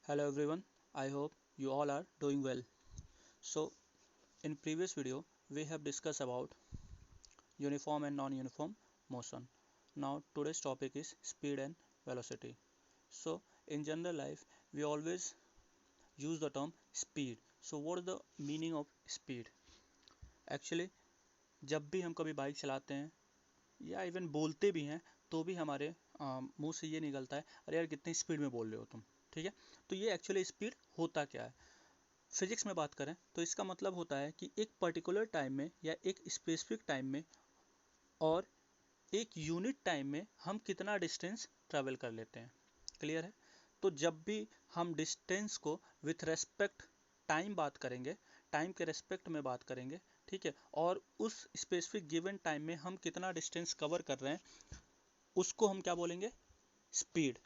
Hello everyone, I hope you all are doing well. So, in previous video, we have discussed about uniform and non-uniform motion. Now, today's topic is speed and velocity. So, in general life, we always use the term speed. So, what is the meaning of speed? Actually, जब भी हम कभी bike चलाते हैं या even बोलते भी हैं तो भी हमारे मुंह से ये निकलता है, अरे यार कितनी स्पीड में बोल रहे हो तुम। ठीक है, तो ये एक्चुअली स्पीड होता क्या है? फिजिक्स में बात करें तो इसका मतलब होता है कि एक पर्टिकुलर टाइम में या एक स्पेसिफिक टाइम में और एक यूनिट टाइम में हम कितना डिस्टेंस ट्रैवल कर लेते हैं। क्लियर है? तो जब भी हम डिस्टेंस को विथ रेस्पेक्ट टाइम बात करेंगे, टाइम के रेस्पेक्ट में बात करेंगे, ठीक है, और उस स्पेसिफिक गिवन टाइम में हम कितना डिस्टेंस कवर कर रहे हैं उसको हम क्या बोलेंगे? स्पीड।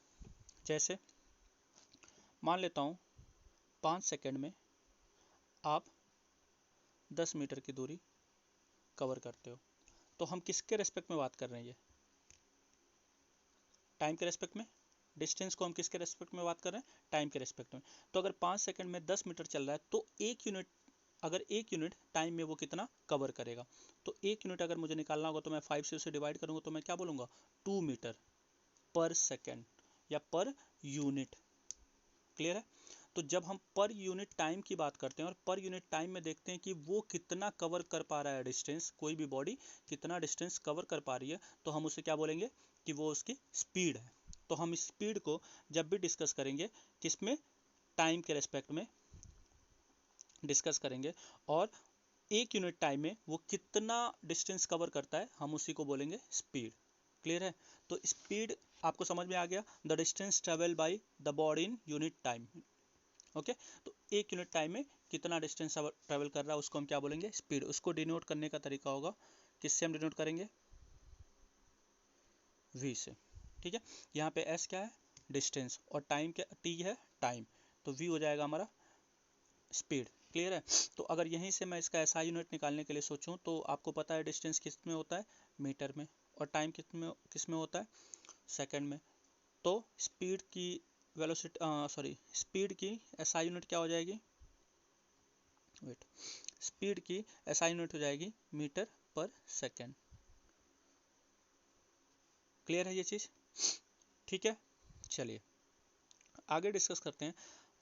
जैसे मान लेता हूँ 5 सेकेंड में आप 10 मीटर की दूरी कवर करते हो, तो हम किसके रेस्पेक्ट में बात कर रहे हैं? ये टाइम के रेस्पेक्ट में। डिस्टेंस को हम किसके रेस्पेक्ट में बात कर रहे हैं? टाइम के रेस्पेक्ट में। तो अगर 5 सेकंड में 10 मीटर चल रहा है तो अगर एक यूनिट टाइम में वो कितना कवर करेगा, तो एक यूनिट अगर मुझे निकालना होगा तो मैं 5 से उसे डिवाइड करूंगा तो मैं क्या बोलूँगा? 2 मीटर पर सेकेंड या पर यूनिट। क्लियर है? तो जब हम पर यूनिट टाइम की बात करते हैं और पर यूनिट टाइम में देखते हैं कि वो कितना कवर कर पा रहा है डिस्टेंस, कोई भी बॉडी कितना डिस्टेंस कवर कर पा रही है, तो हम उसे क्या बोलेंगे? कि वो उसकी स्पीड है। तो हम स्पीड को जब भी डिस्कस करेंगे किसमें? टाइम के रेस्पेक्ट में डिस्कस करेंगे, और एक यूनिट टाइम में वो कितना डिस्टेंस कवर करता है हम उसी को बोलेंगे स्पीड। क्लियर है? तो स्पीड आपको समझ में आ गया, the distance travel by the body in unit time. Okay, तो एक यूनिट टाइम में कितना डिस्टेंस ट्रेवल कर रहा है उसको हम क्या बोलेंगे? स्पीड। उसको डिनोट करने का तरीका होगा, किससे हम डिनोट करेंगे? वी से। ठीक है, यहाँ पे एस क्या है? डिस्टेंस, और टाइम क्या? टी है टाइम, तो वी हो जाएगा हमारा स्पीड। क्लियर है? तो अगर यहीं से मैं इसका एसआई यूनिट निकालने के लिए सोचूं तो आपको पता है डिस्टेंस किस में होता है? मीटर में। और टाइम किस में होता है? सेकंड में। तो स्पीड की स्पीड की एसआई यूनिट क्या हो जाएगी? वेट, स्पीड की एसआई यूनिट हो जाएगी मीटर पर सेकेंड। क्लियर है ये चीज़? ठीक है, चलिए आगे डिस्कस करते हैं।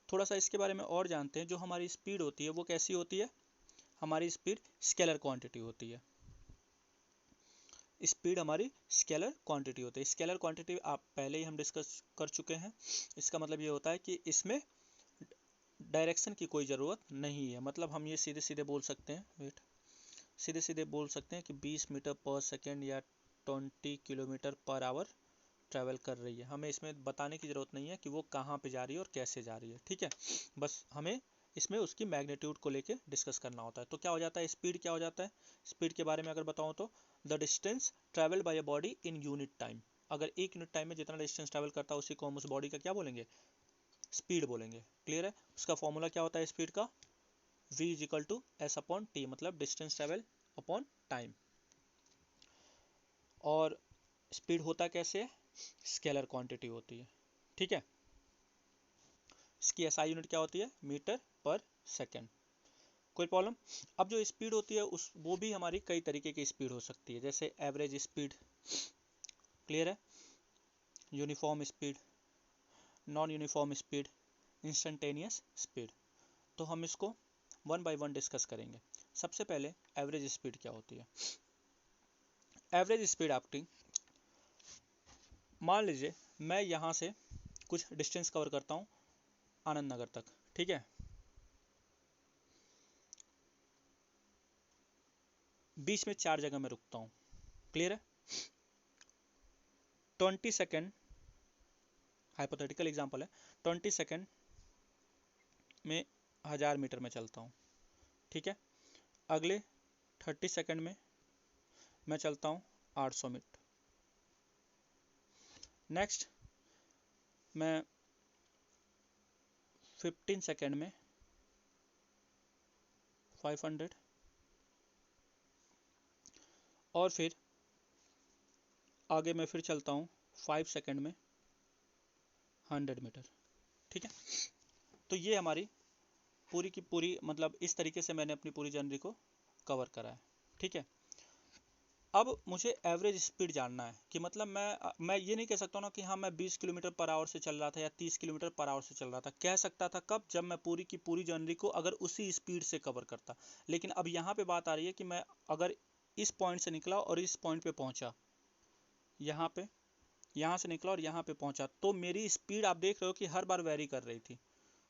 थोड़ा सा इसके बारे में और जानते हैं। जो हमारी स्पीड होती है वो कैसी होती है? हमारी स्पीड स्केलर क्वांटिटी होती है। स्पीड हमारी स्केलर क्वांटिटी होती है। स्केलर क्वांटिटी आप पहले ही हम डिस्कस कर चुके हैं। इसका मतलब ये होता है कि इसमें डायरेक्शन की कोई ज़रूरत नहीं है। मतलब हम ये सीधे सीधे बोल सकते हैं, वेट, सीधे सीधे बोल सकते हैं कि 20 मीटर पर सेकेंड या 20 किलोमीटर पर आवर ट्रैवल कर रही है। हमें इसमें बताने की ज़रूरत नहीं है कि वो कहाँ पे जा रही है और कैसे जा रही है। ठीक है, बस हमें इसमें उसकी मैग्नीट्यूड को लेके डिस्कस करना होता है। तो क्या हो जाता है? स्पीड क्या हो जाता है? स्पीड के बारे में अगर बताऊँ तो the distance travel by a body in unit time. अगर एक यूनिट टाइम में जितना डिस्टेंस ट्रैवल करता है उसी को हम उस बॉडी का क्या बोलेंगे? स्पीड बोलेंगे। क्लियर है? उसका फॉर्मूला क्या होता है स्पीड का? v is equal to S upon T, मतलब डिस्टेंस ट्रैवल अपॉन टाइम। और स्पीड होता कैसे है? स्केलर क्वांटिटी होती है। ठीक है, इसकी एसआई यूनिट क्या होती है? Metre per second. कोई प्रॉब्लम? अब जो स्पीड होती है उस वो भी हमारी कई तरीके की स्पीड हो सकती है, जैसे एवरेज स्पीड, क्लियर है, uniform speed, non uniform speed, instantaneous speed. तो हम इसको वन बाय वन डिस्कस करेंगे। सबसे पहले एवरेज स्पीड क्या होती है? एवरेज स्पीड आपकी, मान लीजिए मैं यहाँ से कुछ डिस्टेंस कवर करता हूँ आनंद नगर तक, ठीक है, 20 में 4 जगह में रुकता हूँ। क्लियर है? 20 सेकेंड, हाइपोथेटिकल एग्जांपल है, 20 सेकेंड में 1000 मीटर में चलता हूँ। ठीक है, अगले 30 सेकेंड में मैं चलता हूँ 800 मीटर। नेक्स्ट मैं 15 सेकेंड में 500, और फिर आगे मैं फिर चलता हूँ 5 सेकेंड में 100 मीटर। ठीक है, तो ये हमारी पूरी की पूरी मतलब इस तरीके से मैंने अपनी पूरी जर्नी को कवर करा है। ठीक है, अब मुझे एवरेज स्पीड जानना है कि मतलब मैं ये नहीं कह सकता ना कि हाँ मैं 20 किलोमीटर पर आवर से चल रहा था या 30 किलोमीटर पर आवर से चल रहा था। कह सकता था कब, जब मैं पूरी की पूरी जर्नी को अगर उसी स्पीड से कवर करता। लेकिन अब यहाँ पे बात आ रही है कि मैं अगर इस पॉइंट से निकला और इस पॉइंट पे पहुंचा, यहाँ पे, यहाँ से निकला और यहाँ पे पहुंचा, तो मेरी स्पीड आप देख रहे हो कि हर बार वेरी कर रही थी।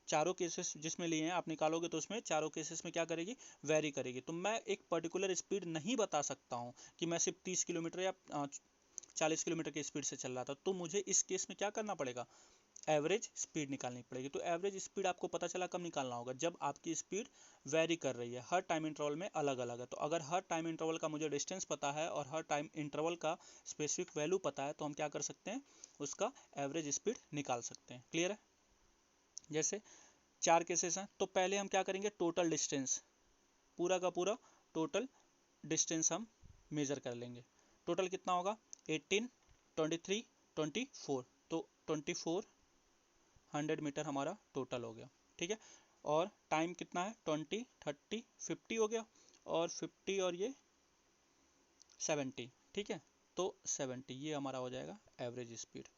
चारों केसेस जिसमें लिए हैं आप निकालोगे तो उसमें चारों केसेस में क्या करेगी, वेरी करेगी। तो मैं एक पर्टिकुलर स्पीड नहीं बता सकता हूँ कि मैं सिर्फ 30 किलोमीटर या 40 किलोमीटर की स्पीड से चल रहा था। तो मुझे इस केस में क्या करना पड़ेगा, एवरेज स्पीड निकालनी पड़ेगी। तो एवरेज स्पीड आपको पता चला कब निकालना होगा, जब आपकी स्पीड वेरी कर रही है, हर टाइम इंटरवल में अलग अलग है। तो अगर हर टाइम इंटरवल का मुझे डिस्टेंस पता है और हर टाइम इंटरवल का स्पेसिफिक वैल्यू पता है, तो हम क्या कर सकते हैं, उसका एवरेज स्पीड निकाल सकते हैं। क्लियर है। जैसे 4 केसेस हैं, तो पहले हम क्या करेंगे, टोटल डिस्टेंस, पूरा का पूरा टोटल डिस्टेंस हम मेजर कर लेंगे। टोटल कितना होगा, 18, 23, 24। तो 2400 मीटर हमारा टोटल हो गया। ठीक है, और टाइम कितना है, 20, 30, 50 हो गया, और 50 और ये 70। ठीक है, तो 70 ये हमारा हो जाएगा एवरेज स्पीड।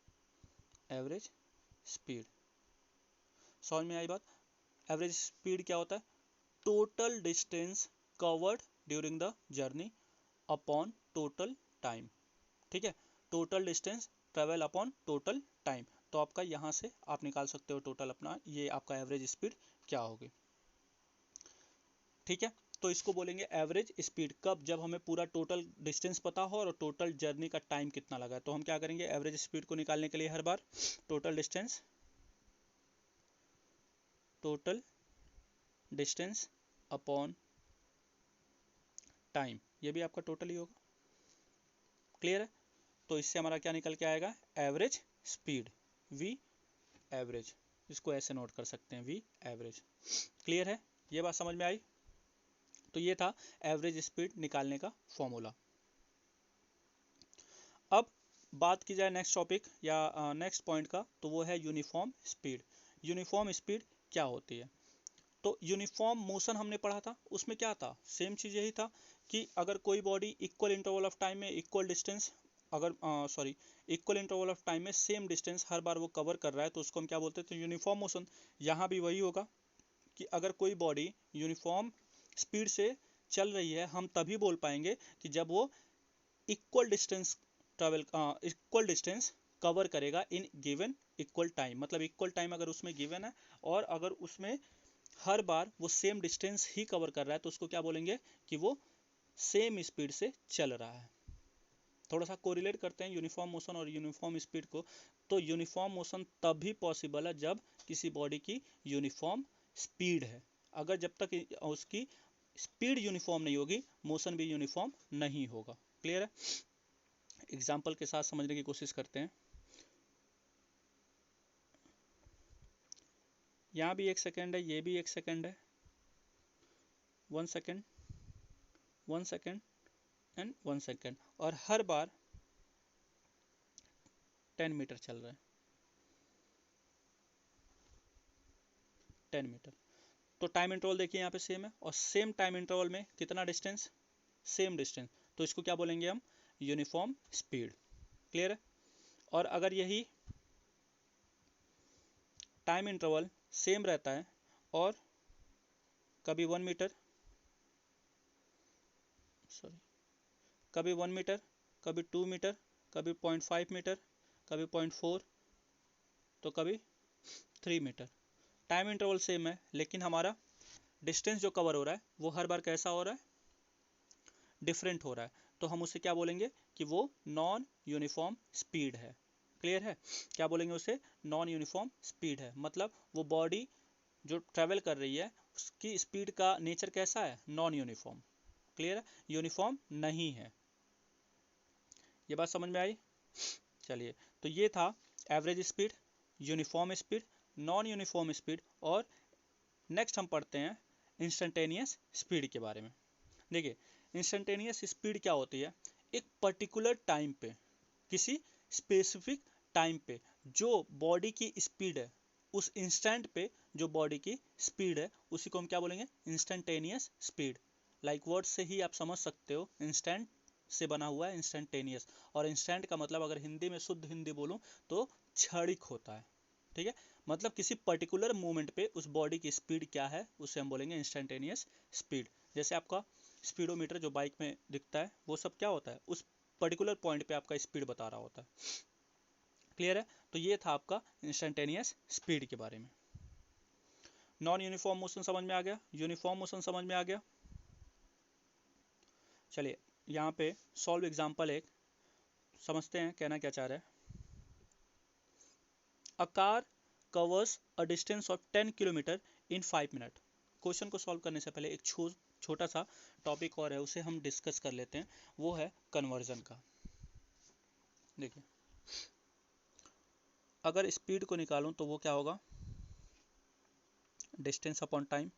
एवरेज स्पीड समझ में आई बात। एवरेज स्पीड क्या होता है, total distance covered during the journey upon total time. ठीक है, total distance travel upon total time. तो आपका यहाँ से आप निकाल सकते हो टोटल अपना, ये आपका एवरेज स्पीड क्या होगी। ठीक है, तो इसको बोलेंगे एवरेज स्पीड कब, जब हमें पूरा टोटल डिस्टेंस पता हो और टोटल जर्नी का टाइम कितना लगा है। तो हम क्या करेंगे, एवरेज स्पीड को निकालने के लिए हर बार टोटल डिस्टेंस अपॉन टाइम, ये भी आपका टोटल ही होगा। क्लियर है, तो इससे हमारा क्या निकल के आएगा, एवरेज स्पीड, वी एवरेज। इसको ऐसे नोट कर सकते हैं, वी एवरेज। क्लियर है, ये बात समझ में आई। तो ये था एवरेज स्पीड निकालने का फॉर्मूला। अब बात की जाए नेक्स्ट टॉपिक या नेक्स्ट पॉइंट का, तो वो है यूनिफॉर्म स्पीड। यूनिफॉर्म स्पीड क्या होती है, तो यूनिफॉर्म मोशन हमने पढ़ा था, उसमें क्या था, सेम चीज़ यही था कि अगर कोई body equal interval of time में इक्वल डिस्टेंस, अगर इक्वल इंटरवल ऑफ टाइम में सेम डिस्टेंस हर बार वो कवर कर रहा है, तो उसको हम क्या बोलते हैं, तो यूनिफॉर्म मोशन। यहाँ भी वही होगा कि अगर कोई बॉडी यूनिफॉर्म स्पीड से चल रही है, हम तभी बोल पाएंगे कि जब वो equal distance equal distance cover करेगा इन गिवन इक्वल टाइम। मतलब इक्वल टाइम अगर उसमें गिवन है और अगर उसमें हर बार वो सेम डिस्टेंस ही कवर कर रहा है, तो उसको क्या बोलेंगे कि वो सेम स्पीड से चल रहा है। थोड़ा सा कोरिलेट करते हैं यूनिफॉर्म मोशन और यूनिफॉर्म स्पीड को। तो यूनिफॉर्म मोशन तभी पॉसिबल है जब किसी बॉडी की यूनिफॉर्म स्पीड है। अगर जब तक उसकी स्पीड यूनिफॉर्म नहीं होगी, मोशन भी यूनिफॉर्म नहीं होगा। क्लियर है, एग्जाम्पल के साथ समझने की कोशिश करते हैं। यहाँ भी 1 सेकेंड है, ये भी 1 सेकेंड है, 1 सेकेंड, 1 सेकेंड एंड 1 सेकेंड, और हर बार 10 मीटर चल रहा है, 10 मीटर। तो टाइम इंटरवल देखिए यहाँ पे सेम है, और सेम टाइम इंटरवल में कितना डिस्टेंस, सेम डिस्टेंस। तो इसको क्या बोलेंगे हम, यूनिफॉर्म स्पीड। क्लियर है, और अगर यही टाइम इंटरवल सेम रहता है और कभी 1 मीटर, सॉरी, कभी 1 मीटर, कभी 2 मीटर, कभी 0.5 मीटर, कभी 0.4, तो कभी 3 मीटर। टाइम इंटरवल सेम है, लेकिन हमारा डिस्टेंस जो कवर हो रहा है वो हर बार कैसा हो रहा है, डिफरेंट हो रहा है। तो हम उसे क्या बोलेंगे कि वो नॉन यूनिफॉर्म स्पीड है। क्लियर है, क्या बोलेंगे उसे, नॉन यूनिफॉर्म स्पीड है। मतलब वो बॉडी जो ट्रेवल कर रही है उसकी स्पीड का नेचर कैसा है, नॉन यूनिफॉर्म। क्लियर है, यूनिफॉर्म नहीं है। ये बात समझ में आई। चलिए, तो ये था average speed, uniform speed, non uniform speed, और नेक्स्ट हम पढ़ते हैं इंस्टेंटेनियस स्पीड के बारे में। देखिए, इंस्टेंटेनियस स्पीड क्या होती है, एक पर्टिकुलर टाइम पे, किसी स्पेसिफिक टाइम पे जो बॉडी की स्पीड है उस इंस्टेंट पे जो बॉडी की स्पीड है उसी को हम क्या बोलेंगे, इंस्टेंटेनियस स्पीड। लाइक वर्ड से ही आप समझ सकते हो, इंस्टेंट से बना हुआ है इंस्टेंटेनियस, और इंस्टेंट का मतलब अगर हिंदी में शुद्ध हिंदी बोलूँ तो क्षणिक होता है, ठीक है। मतलब किसी पर्टिकुलर मोमेंट पे उस बॉडी की स्पीड क्या है उसे हम बोलेंगे इंस्टेंटेनियस स्पीड। जैसे आपका स्पीडोमीटर जो बाइक में दिखता है वो सब क्या होता है, उस पर्टिकुलर पॉइंट पे आपका स्पीड बता रहा होता है। क्लियर है? तो ये था आपका इंस्टेंटेनियस स्पीड के बारे में। नॉन यूनिफॉर्म मोशन समझ में आ गया, यूनिफॉर्म मोशन समझ में आ गया। चलिए यहाँ पे सॉल्व एग्जाम्पल एक समझते हैं कहना क्या चाह रहा है। A car covers a distance of 10 kilometre in 5 minute. Question को सॉल्व करने से पहले एक छोटा सा टॉपिक और है, उसे हम डिस्कस कर लेते हैं, वो है कन्वर्जन का। देखिए अगर स्पीड को निकालूं तो वो क्या होगा, डिस्टेंस अपॉन टाइम।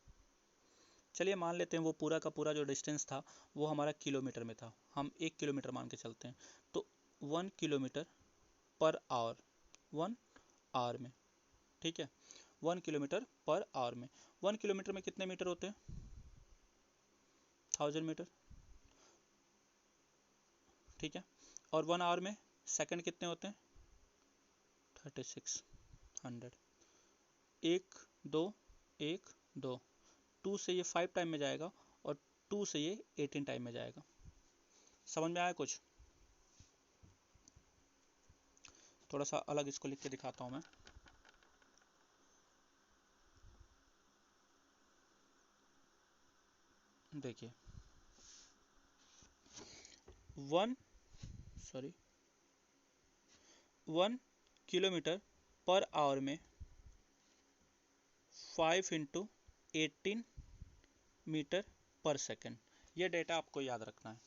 चलिए मान लेते हैं वो पूरा का पूरा जो डिस्टेंस था वो हमारा किलोमीटर में था, हम 1 किलोमीटर मान के चलते हैं, तो 1 किलोमीटर पर आवर, 1 आवर में, ठीक है, 1 किलोमीटर पर आवर में। 1 किलोमीटर में कितने मीटर होते हैं, 1000 मीटर, ठीक है। और 1 आवर में सेकंड कितने होते हैं, 3600। एक दो, एक दो, 2 से ये 5 टाइम में जाएगा और 2 से ये 18 टाइम में जाएगा। समझ में आया कुछ? थोड़ा सा अलग इसको लिख के दिखाता हूँ मैं। देखिए 1 किलोमीटर पर आवर में 5 × 18 मीटर पर सेकेंड, ये डेटा आपको याद रखना है।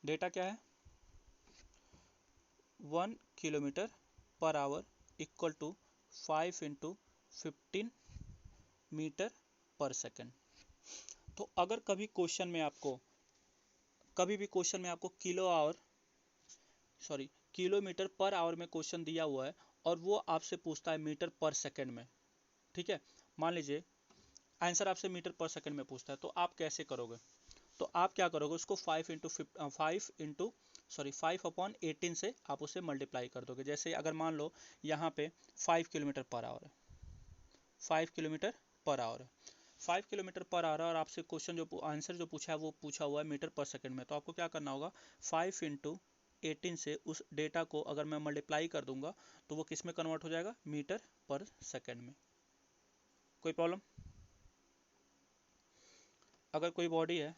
डेटा क्या है, 1 kilometre per hour equal to 5 × 15 metre per second. तो अगर कभी क्वेश्चन में आपको, कभी भी क्वेश्चन में आपको किलोमीटर पर आवर में क्वेश्चन दिया हुआ है और वो आपसे पूछता है मीटर पर सेकेंड में, ठीक है, मान लीजिए आंसर आपसे मीटर पर सेकेंड में पूछता है, तो आप कैसे करोगे, तो आप क्या करोगे, उसको 5 अपॉन 18 से आप उसे मल्टीप्लाई कर दोगे। जैसे अगर मान लो यहाँ पे 5 किलोमीटर पर आवर है, 5 किलोमीटर पर आवर है, 5 किलोमीटर पर आवर, और आपसे क्वेश्चन जो आंसर जो पूछा है वो पूछा हुआ है मीटर पर सेकंड में, तो आपको क्या करना होगा, 5 × 18 से उस डेटा को अगर मैं मल्टीप्लाई कर दूंगा तो वो किस में कन्वर्ट हो जाएगा, मीटर पर सेकंड में। कोई प्रॉब्लम? अगर कोई बॉडी है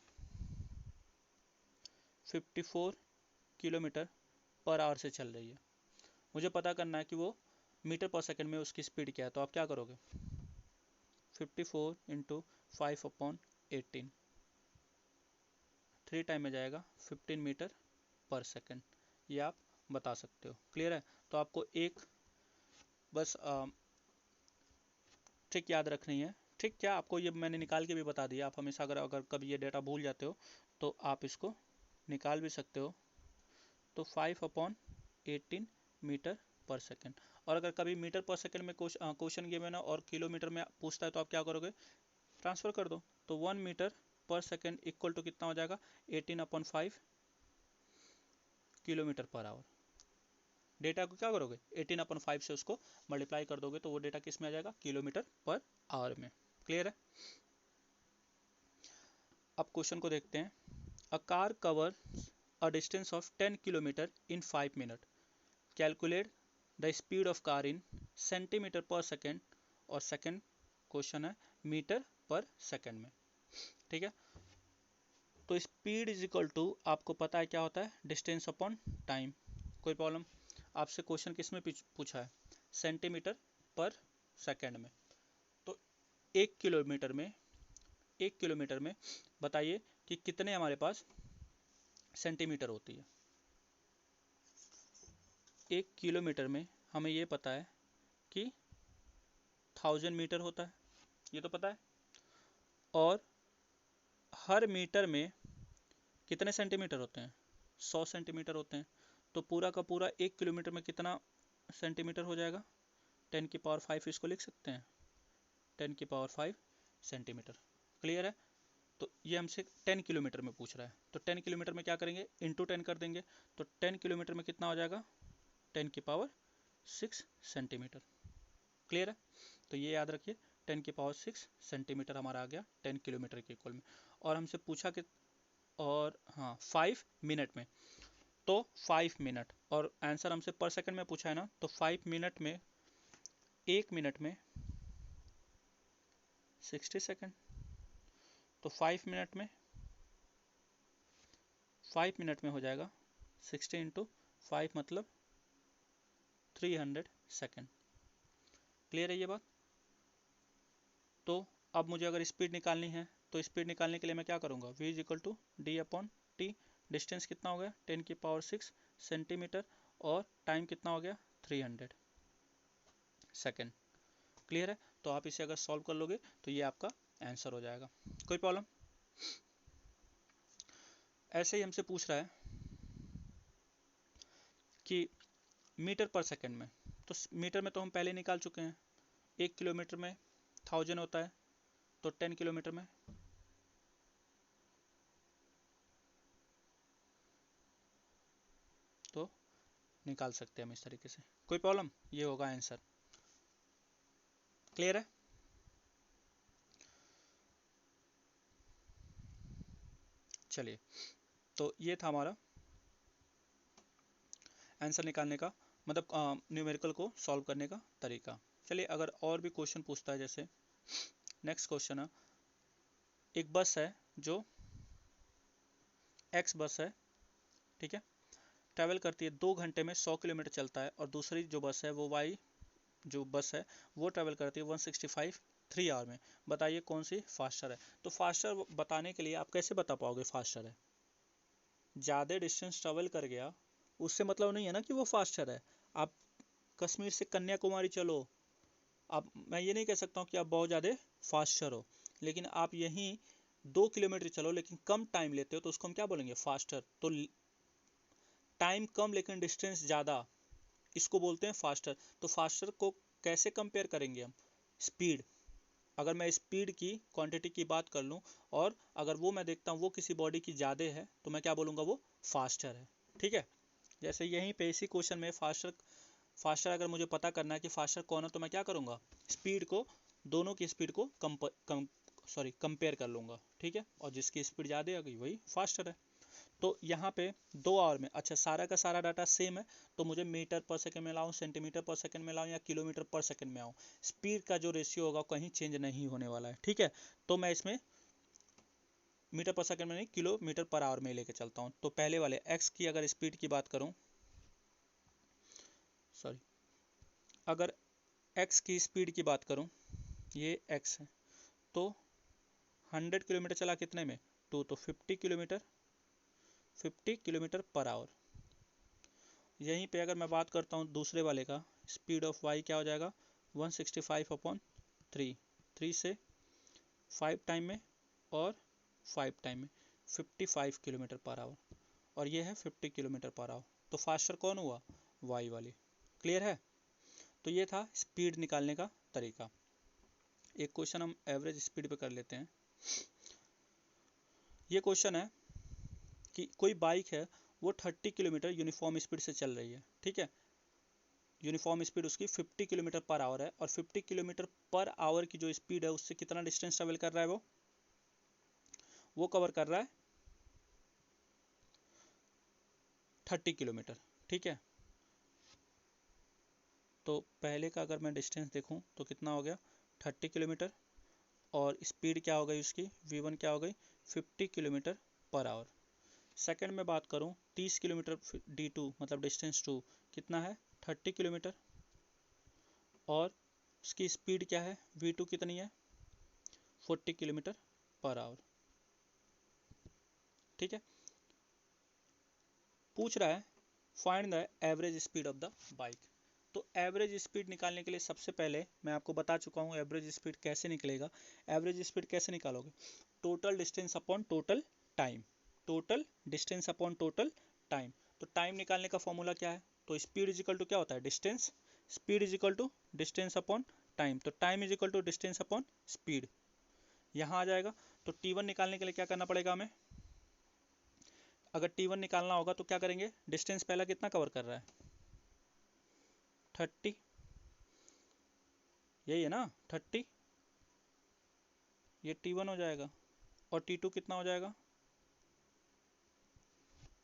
54 किलोमीटर पर आवर से चल रही है, मुझे पता करना है कि वो मीटर पर सेकंड में उसकी स्पीड क्या है, तो आप क्या करोगे, 54 × 5/18, 3 टाइम में जाएगा 15 मीटर पर सेकंड, ये आप बता सकते हो। क्लियर है? तो आपको एक बस ट्रिक याद रखनी है। ठीक, क्या आपको ये मैंने निकाल के भी बता दिया, आप हमेशा अगर कभी ये डेटा भूल जाते हो तो आप इसको निकाल भी सकते हो। तो 5/18 मीटर पर सेकंड, और अगर कभी मीटर पर सेकंड में क्वेश्चन गिवन है और किलोमीटर में पूछता है तो आप क्या करोगे, ट्रांसफर कर दो। तो 1 मीटर पर सेकंड इक्वल टू कितना हो जाएगा, 18/5 किलोमीटर पर आवर। डेटा को क्या करोगे, 18/5 से उसको मल्टीप्लाई कर दोगे तो वो डेटा किस में आ जाएगा, किलोमीटर पर आवर में। क्लियर है? अब क्वेश्चन को देखते हैं। A car cover a distance of 10 kilometre in 5 minute, calculate the speed of car in centimetre पर सेकेंड, और सेकेंड क्वेश्चन है मीटर पर सेकेंड में, ठीक है। तो स्पीड इज इक्वल टू, आपको पता है क्या होता है, डिस्टेंस अपॉन टाइम। कोई प्रॉब्लम? आपसे क्वेश्चन किस में पूछा है, सेंटीमीटर पर सेकेंड में। तो 1 किलोमीटर में, 1 किलोमीटर में बताइए कि कितने हमारे पास सेंटीमीटर होती है। 1 किलोमीटर में हमें ये पता है कि 1000 मीटर होता है, ये तो पता है। और हर मीटर में कितने सेंटीमीटर होते हैं, 100 सेंटीमीटर होते हैं। तो पूरा का पूरा 1 किलोमीटर में कितना सेंटीमीटर हो जाएगा, 10⁵ इसको लिख सकते हैं, 10⁵ सेंटीमीटर। क्लियर है? तो ये हमसे 10 किलोमीटर में पूछ रहा है, तो 10 किलोमीटर में क्या करेंगे, इंटू 10 कर देंगे, तो 10 किलोमीटर में कितना हो जाएगा, 10⁶ सेंटीमीटर। क्लियर है? तो ये याद रखिए, 10⁶ सेंटीमीटर हमारा आ गया 10 किलोमीटर के इक्वल में। और हमसे पूछा कि, और हाँ 5 मिनट में, तो 5 मिनट, और आंसर हमसे पर सेकंड में पूछा है ना, तो 5 मिनट में, 1 मिनट में 60 सेकंड, तो 5 मिनट में, 5 मिनट में हो जाएगा 60 इंटू 5 मतलब 300 सेकंड। क्लियर है ये बात? तो अब मुझे अगर स्पीड निकालनी है, तो स्पीड निकालने के लिए मैं क्या करूँगा, v is equal to D upon T. Distance कितना हो गया, 10⁶ सेंटीमीटर, और टाइम कितना हो गया, 300 सेकेंड। क्लियर है? तो आप इसे अगर सॉल्व कर लोगे तो ये आपका आंसर हो जाएगा। कोई प्रॉब्लम? ऐसे ही हमसे पूछ रहा है कि मीटर पर सेकंड में, तो मीटर में तो हम पहले निकाल चुके हैं, 1 किलोमीटर में 1000 होता है, तो 10 किलोमीटर में तो निकाल सकते हैं हम इस तरीके से। कोई प्रॉब्लम? ये होगा आंसर। क्लियर है? चलिए, तो ये था हमारा आंसर निकालने का, मतलब न्यूमेरिकल को सॉल्व करने का तरीका। चलिए, अगर और भी क्वेश्चन पूछता है, जैसे नेक्स्ट क्वेश्चन है, एक बस है जो एक्स बस है, ठीक है, ट्रैवल करती है 2 घंटे में 100 किलोमीटर चलता है, और दूसरी जो बस है वो वाई जो बस है वो ट्रैवल करती है 165 3 आवर में। बताइए कौन सी फास्टर है। तो फास्टर बताने के लिए आप कैसे बता पाओगे फास्टर है, ज़्यादा डिस्टेंस ट्रैवल कर गया उससे मतलब नहीं है ना कि वो फास्टर है। आप कश्मीर से कन्याकुमारी चलो, आप, मैं ये नहीं कह सकता हूँ कि आप बहुत ज़्यादा फास्टर हो, लेकिन आप यहीं 2 किलोमीटर चलो लेकिन कम टाइम लेते हो, तो उसको हम क्या बोलेंगे, फास्टर। तो टाइम कम लेकिन डिस्टेंस ज़्यादा, इसको बोलते हैं फास्टर। तो फास्टर को कैसे कंपेयर करेंगे हम, स्पीड। अगर मैं स्पीड की क्वांटिटी की बात कर लूँ, और अगर वो मैं देखता हूँ वो किसी बॉडी की ज़्यादा है, तो मैं क्या बोलूँगा, वो फास्टर है। ठीक है? जैसे यहीं पे इसी क्वेश्चन में फास्टर अगर मुझे पता करना है कि फास्टर कौन है, तो मैं क्या करूँगा, स्पीड को, दोनों की स्पीड को कंपेयर कर लूँगा। ठीक है? और जिसकी स्पीड ज़्यादा होगी वही फास्टर है। तो यहाँ पे 2 आवर में, अच्छा सारा का सारा डाटा सेम है, तो मुझे मीटर पर सेकंड में लाऊं, सेंटीमीटर पर सेकंड में लाऊं, या किलोमीटर पर सेकंड में आऊं, स्पीड का जो रेशियो होगा कहीं चेंज नहीं होने वाला है। ठीक है? तो मैं इसमें मीटर पर सेकंड में नहीं, किलोमीटर पर आवर में लेके चलता हूँ। तो पहले वाले एक्स की अगर स्पीड की बात करूँ, सॉरी, अगर एक्स की स्पीड की बात करूँ, ये एक्स है, तो 100 किलोमीटर चला कितने में, 2, तो 50 किलोमीटर पर आवर। यहीं पे अगर मैं बात करता हूँ दूसरे वाले का, स्पीड ऑफ वाई क्या हो जाएगा, 165/3, 3 से 5 टाइम में और 5 टाइम में 55 किलोमीटर पर आवर, और ये है 50 किलोमीटर पर आवर। तो फास्टर कौन हुआ, वाई वाली। क्लियर है? तो ये था स्पीड निकालने का तरीका। एक क्वेश्चन हम एवरेज स्पीड पे कर लेते हैं। ये क्वेश्चन है कि कोई बाइक है, वो 30 किलोमीटर यूनिफॉर्म स्पीड से चल रही है। ठीक है? यूनिफॉर्म स्पीड उसकी 50 किलोमीटर पर आवर है, और 50 किलोमीटर पर आवर की जो स्पीड है उससे कितना डिस्टेंस ट्रेवल कर रहा है, वो कवर कर रहा है 30 किलोमीटर। ठीक है? तो पहले का अगर मैं डिस्टेंस देखूं तो कितना हो गया, 30 किलोमीटर, और स्पीड क्या हो गई उसकी, v1 क्या हो गई, 50 किलोमीटर पर आवर। सेकंड में बात करूं, 30 किलोमीटर, d2 मतलब डिस्टेंस 2 कितना है, 30 किलोमीटर, और उसकी स्पीड क्या है, v2 कितनी है, 40 किलोमीटर पर आवर। ठीक है? पूछ रहा है find the average speed of the bike. तो एवरेज स्पीड निकालने के लिए सबसे पहले मैं आपको बता चुका हूँ एवरेज स्पीड कैसे निकलेगा। एवरेज स्पीड कैसे निकालोगे, total distance upon total time, total distance upon total time. तो टाइम निकालने का फॉर्मूला क्या है, तो स्पीड इज इक्वल टू क्या होता है, distance speed is equal to distance upon time, तो time is equal to distance upon speed, यहाँ आ जाएगा। तो T1 निकालने के लिए क्या करना पड़ेगा हमें, अगर T1 निकालना होगा तो क्या करेंगे, डिस्टेंस पहला कितना कवर कर रहा है 30, यही है ना 30, ये T1 हो जाएगा, और T2 कितना हो जाएगा,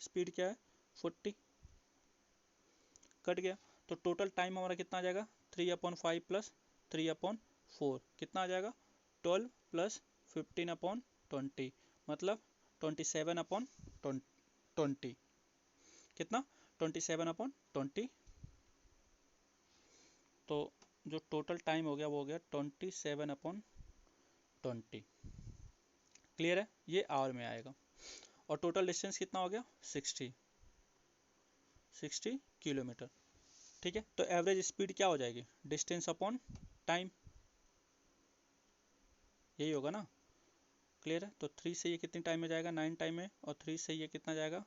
स्पीड क्या है 40, कट गया। तो टोटल टाइम हमारा कितना आ जाएगा 3/5 प्लस 3/4, कितना आ जाएगा 12 प्लस 15/20, मतलब 27/20, कितना 27/20। तो जो टोटल टाइम हो गया वो हो गया 27/20। क्लियर है, ये आवर में आएगा। और टोटल डिस्टेंस कितना हो गया 60 किलोमीटर। ठीक है, तो एवरेज स्पीड क्या हो जाएगी, डिस्टेंस अपॉन टाइम, यही होगा ना। क्लियर है, तो 3 से ये कितने टाइम में जाएगा 9 टाइम में, और 3 से ये कितना जाएगा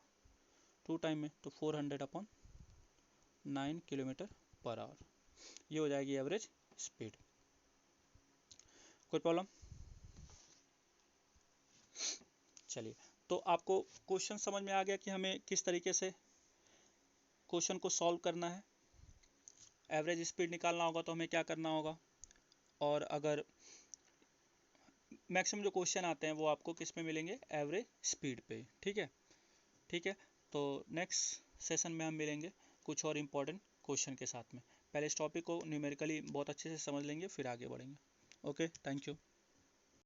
2 टाइम में, तो 400/9 किलोमीटर पर आवर, ये हो जाएगी एवरेज स्पीड। कोई प्रॉब्लम? चलिए, तो आपको क्वेश्चन समझ में आ गया कि हमें किस तरीके से क्वेश्चन को सॉल्व करना है। एवरेज स्पीड निकालना होगा तो हमें क्या करना होगा, और अगर मैक्सिमम जो क्वेश्चन आते हैं वो आपको किस में मिलेंगे, एवरेज स्पीड पे। ठीक है, ठीक है। तो नेक्स्ट सेशन में हम मिलेंगे कुछ और इम्पोर्टेंट क्वेश्चन के साथ में। पहले इस टॉपिक को न्यूमेरिकली बहुत अच्छे से समझ लेंगे, फिर आगे बढ़ेंगे। Okay, thank you.